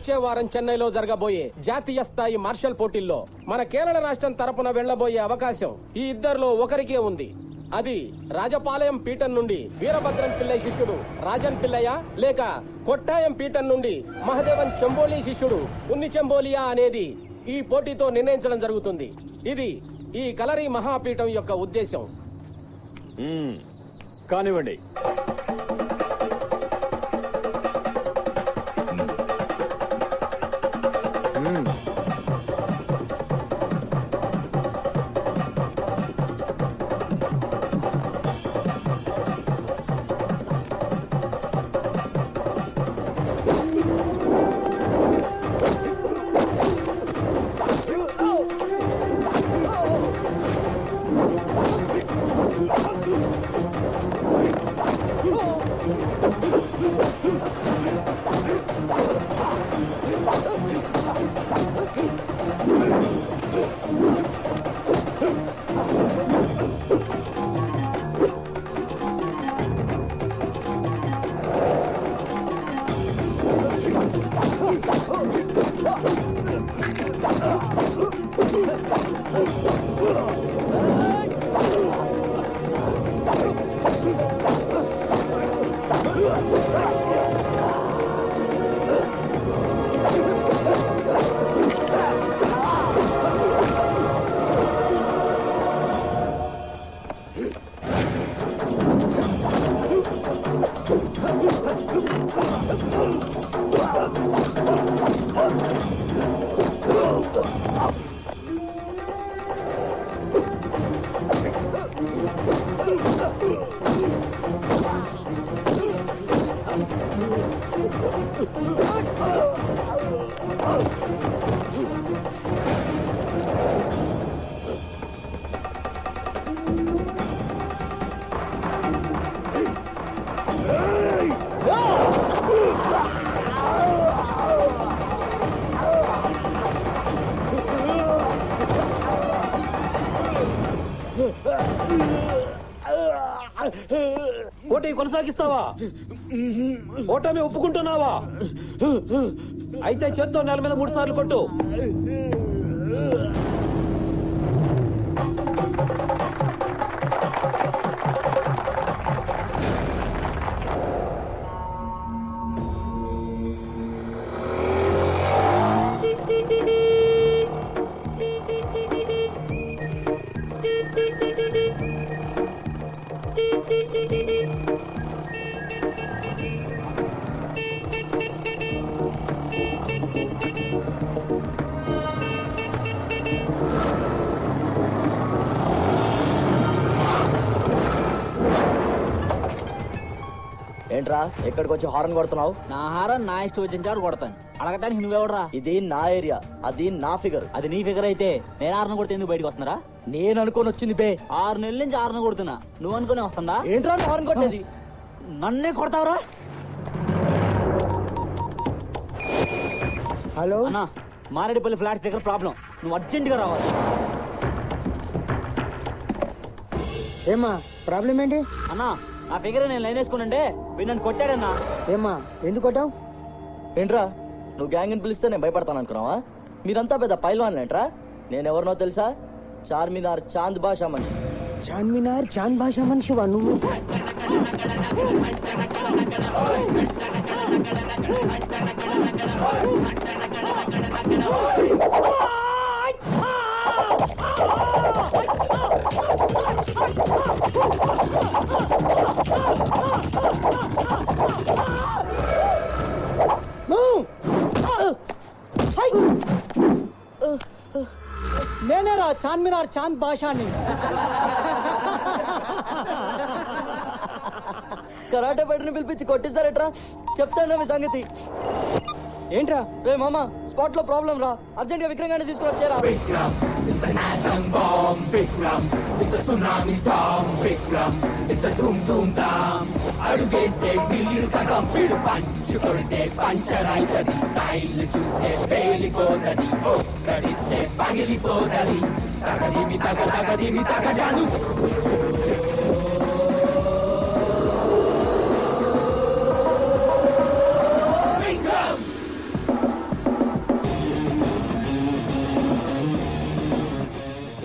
వచ్చే వారం చెన్నైలో జరగబోయే జాతీయ స్థాయి మార్షల్ పోటీల్లో మన కేరళ రాష్ట్రం తరపున వెళ్లబోయే అవకాశం ఈ ఇద్దరిలో ఒకరికే ఉంది. అది రాజపాలయం పీఠం నుండి వీరభద్రం పిల్లై శిష్యుడు రాజన్ పిల్లయ్య లేక కొట్టాయం పీఠం నుండి మహదేవన్ చెంబోలి శిష్యుడు ఉన్ని చెంబోలియా అనేది ఈ పోటీతో నిర్ణయించడం జరుగుతుంది. ఇది ఈ కలరి మహాపీఠం యొక్క ఉద్దేశం. కానివ్వండి. పోటీ కొనసాగిస్తావా? ఓటమి ఒప్పుకుంటున్నావా? అయితే చేత్తో నేల మీద 3 సార్లు కొట్టు. ఏంట్రా ఎక్కడికి వచ్చి హారన్ కొడుతున్నావు? నా హారన్ నా ఇష్టం వచ్చిన చాడు కొడతాను. అడగటానికి నువ్వెవడరా? ఇది నా ఏరియా, అది నా ఫిగర్. అది నీ ఫిగర్ అయితే నేను హారన్ కొడితే ఎందుకు బయటకు వస్తున్నారా? నేను అనుకోని వచ్చింది బే. 6 నెలల నుంచి హారన్ కొడుతున్నా, నువ్వు అనుకునే వస్తుందా? ఏంట్రా హారన్ కొట్టేది? నన్నే కొడతావురా? హలో అన్నా, మారేడుపల్లి ఫ్లాట్స్ దగ్గర ప్రాబ్లం, నువ్వు అర్జెంట్ గా రావాలి. ఏమా ప్రాబ్లం ఏంటి అన్నా? నా ఫిగర్ నేను లైన్ వేసుకున్నాంటే వీడు నన్ను కొట్టాడన్నా. ఏమా ఎందుకు కొట్టావు? ఏంట్రా నువ్వు గ్యాంగ్ అని పిలిస్తే నేను భయపడతాను అనుకున్నావా? మీరంతా పెద్ద పైల్వాన్ ఏంట్రా? నేనెవరినో తెలుసా? చార్మినార్ చాంద్ బాషా మనిషి. చార్మినార్ చాంద్ బాషా మనిషివా నువ్వు? నేనేరా చార్మినార్ చాంద్ బాషాని. కరాటే ఫైటర్ని పిలిపించి కొట్టిస్తారట్రా? చెప్తాను మీ సంగతి. ఏంట్రా? రే మామా, స్పాట్ లో ప్రాబ్లం రా, అర్జెంట్ గా విక్రమ్ గారిని తీసుకుని వచ్చారా? Vikram, it's an atom bomb. Vikram, it's a tsunami storm. Vikram, it's a doom doom dam. అడుగేస్తే మీరు కదం పిడు పంచు కొడితే పంచర్ అయితది. స్టైల్ చూస్తే పేలిపోతది, ఒక్కడిస్తే పగిలిపోతది. తగదిమి తగ తగదిమి తగజాను.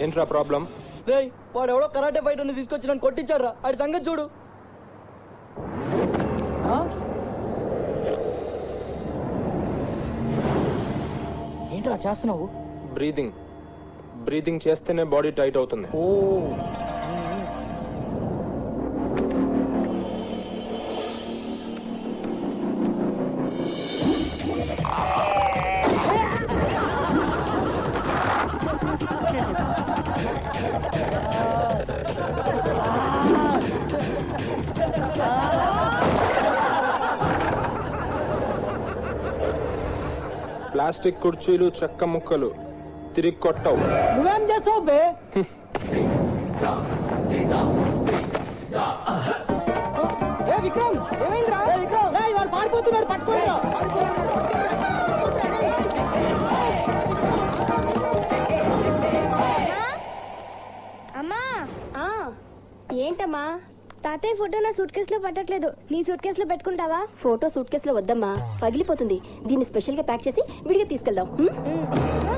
ఏంట్రా ప్రాబ్లం? రేయ్ వాడు ఎవడో కరాటే ఫైటర్ ని తీసుకొచ్చి నన్ను కొట్టించాడు రా. ఆడి సంగతి చూడు. ఏంట్రా చేస్తున్నావు? బ్రీదింగ్ చేస్తేనే బాడీ టైట్ అవుతుంది. ఓ ప్లాస్టిక్ కుర్చీలు, చెక్క ముక్కలు తిరిగి కొట్టవు. నువ్వేం చేస్తావు బే? ఏ విక్రమ్, ఏమైందిరా? ఏయ్, వాడు పారిపోతున్నాడు, పట్టుకోరా. అమ్మా ఏంటమ్మా? తాతయ్య ఫోటో నా సూట్ కేసులో పట్టట్లేదు. నీ సూట్ కేసులో పెట్టుకుంటావా? ఫోటో సూట్ కేసులో వద్దమ్మా, పగిలిపోతుంది. దీన్ని స్పెషల్ గా ప్యాక్ చేసి విడిగా తీసుకెళ్దాం.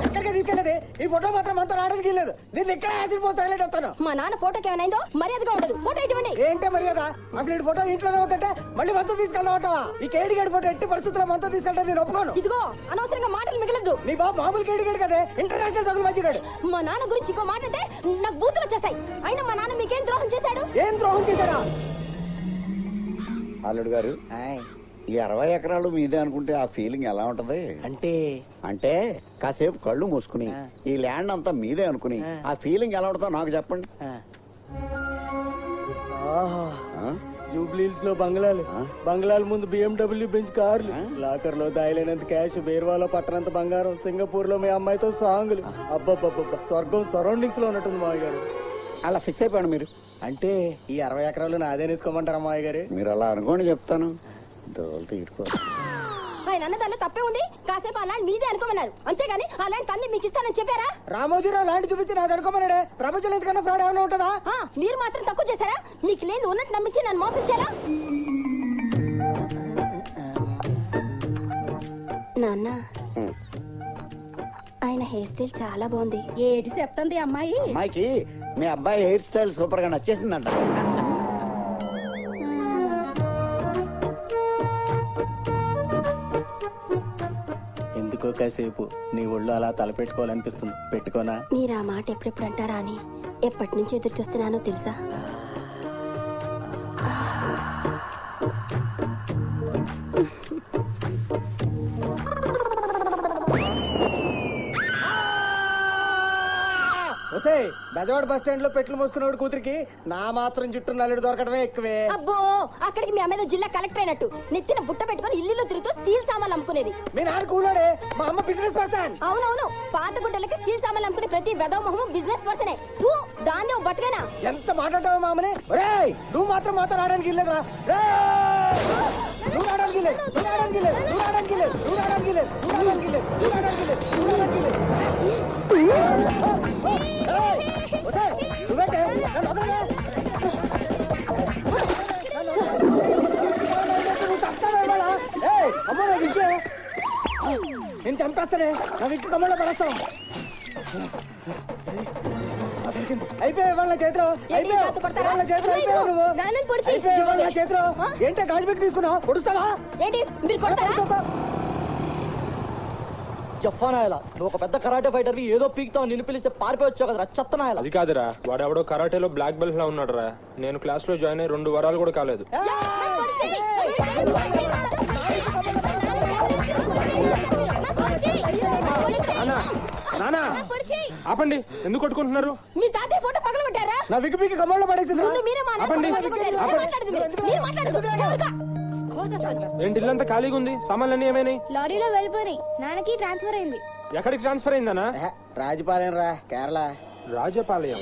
ఎక్కడికి తీసుకెళ్ళేది? ఈ ఫోటో మాత్రం అంతా రావడానికి లేదు. దీన్ని ఎక్కడ యాసిడ్ పోసి హైలైట్ వస్తాను. మా నాన్న ఫోటోకి ఏమైందో మర్యాదగా ఉండదు. ఫోటో ఇటువంటి ఏంటే మర్యాద? అసలు ఈ ఫోటో ఇంట్లోనే వద్దంటే మళ్ళీ మనతో తీసుకెళ్దామంటావా? ఈ కేడిగేడి ఫోటో ఎట్టి పరిస్థితుల్లో మనతో తీసుకెళ్తా నేను ఒప్పుకోను. ఇదిగో అనవసరంగా మాటలు మిగలద్దు. నీ బాబు మామూలు కేడిగేడు కదే, ఇంటర్నేషనల్ తగులు మంచిగాడు. మా నాన్న గురించి ఇంకో మాట అంటే నాకు బూతులు వచ్చేస్తాయి. అయినా మా నాన్న మీకేం ద్రోహం చేశాడు? ఏం ద్రోహం చేశారా? అల్లుడు గారు, ఈ 60 ఎకరాలు మీదే అనుకుంటే ఆ ఫీలింగ్ ఎలా ఉంటది? అంటే కాసేపు కళ్ళు మూసుకుని ఈ ల్యాండ్ అంతా మీదే అనుకుని ఆ ఫీలింగ్ ఎలా ఉంటుందో నాకు చెప్పండి. జూబ్లీహిల్స్ లో బంగ్లాలు, బంగ్లాల ముందు BMW బెంచ్ కార్లు, లాకర్ లో దాయలేనంత క్యాష్, బేర్వాలో పట్టనంత బంగారం, సింగపూర్ లో మీ అమ్మాయితో సాంగులు. అబ్బబ్బబ్బబ్బా, స్వర్గం సరౌండింగ్స్ లో ఉన్నట్టుంది మావయ్య గారు. అలా ఫిక్స్ అయిపోయాను. మీరు అంటే ఈ 60 ఎకరాలు నాదే తీసుకోమంటారా మావయ్య గారు? మీరు అలా అనుకోండి, చెప్తాను. దోలు తీరుకో. ఆయన అన్న దాంట్లో తప్పే ఉంది. కాసేపు ఆ ల్యాండ్ మీదే అనుకోమన్నారు, అంతేగాని ఆ ల్యాండ్ తన్ని మీకు ఇస్తానని చెప్పారా? రామోజీరావు ల్యాండ్ చూపించి నాది అనుకోమన్నాడే. ప్రపంచంలో ఎంతకన్నా ఫ్రాడ్ ఏమైనా ఉంటుందా? మీరు మాత్రం తక్కువ చేశారా? మీకు లేదు ఉన్నట్టు నమ్మించి నన్ను మోసం చేయాలా? నాన్న, ఆయన హెయిర్ స్టైల్ చాలా బాగుంది. ఏటి చెప్తుంది అమ్మాయి? అమ్మాయికి మీ అబ్బాయి హెయిర్ స్టైల్ సూపర్ గా నచ్చేసిందంట. ఎందుకో కాసేపు నీ ఒళ్ళు అలా తలపెట్టుకోవాలనిపిస్తుంది. పెట్టుకోనా? మీరు ఆ మాట ఎప్పుడెప్పుడు అంటారా అని ఎప్పటి నుంచి ఎదురు చూస్తున్నానో తెలుసా? బెజవాడ బస్ స్టాండ్ లో పెట్లు మోసుకునేవాడు కూతురికి నా మాత్రం జుట్టు నల్లుడు దొరకడమే ఎక్కువే. అబ్బో, అక్కడికి మీ అమ్మేదో జిల్లా కలెక్టర్ అయినట్టు నెత్తిన బుట్ట పెట్టుకుని ఇల్లు తిరుగుతూ స్టీల్ సామాన్లు అమ్ముకునేది. మీ నాన్న కూలోడే, మా అమ్మ బిజినెస్ పర్సన్. అవునవును, పాత గుడ్డలకి స్టీల్ సామాన్లు అమ్ముకునే ప్రతి వెదవ మొహం బిజినెస్ పర్సనే. దాన్ని బతకనా? ఎంత మాట్లాడతావా మా అమ్మని? నువ్వు మాత్రం మాతో రావడానికి ఇల్లేదురా. నువ్వు రావడానికి లేదు, నువ్వు రావడానికి లేదు, నువ్వు రావడానికి లేదు, నువ్వు రావడానికి లేదు, నువ్వు రావడానికి లేదు, నువ్వు రావడానికి లేదు, నువ్వు రావడానికి లేదు. నువ్వేంటే నన్ను వదలవే? నువ్వు చస్తావా ఇవాళ? అమ్మ నా విగ్గే, నేను చంపేస్తానే. నా విగ్గు కమ్మలో పడేస్తావు. అయిపోయావు ఇవాళ నా చేతిలో, అయిపోయావు ఇవాళ నా చేతిలో, అయిపోయావు నువ్వు, అయిపోయావు ఇవాళ నా చేతిలో. ఏంటో గాజు పెట్టి తీసుకున్నావు, పొడుస్తావా? ఏంటి మీరు కొడతారా? జఫానాయలా, నువ్వు ఒక పెద్ద కరాటే ఫైటర్ ఏదో పీక్తావు, నిన్ను పిలిస్తే పారిపోయి వచ్చావు కదరా చెత్తనాయలా. అది కాదురా, వాడెవడో కరాటేలో బ్లాక్ బెల్ట్ లా ఉన్నాడు రా. నేను క్లాస్ లో జాయిన్ అయ్యి 2 వారాలు కూడా కాలేదు. నానా ఆపండి, ఎందుకు కొట్టుకుంటున్నారు? మీ తాతయ్య ఫోటో పగలగొట్టారా? నా విగ్గు పీకి కమ్మలో పడేసింది. మీరే ఆపండి. ఏంటి ఇల్లంతా ఖాళీగా ఉంది? సామాన్లన్నీ ఏమైనాయి? లారీలో వెళ్ళిపోయి నాన్నకి ట్రాన్స్ఫర్ అయింది. ఎక్కడికి ట్రాన్స్ఫర్ అయిందనా? రాజపాలెం రా, కేరళ. రాజపాలయం.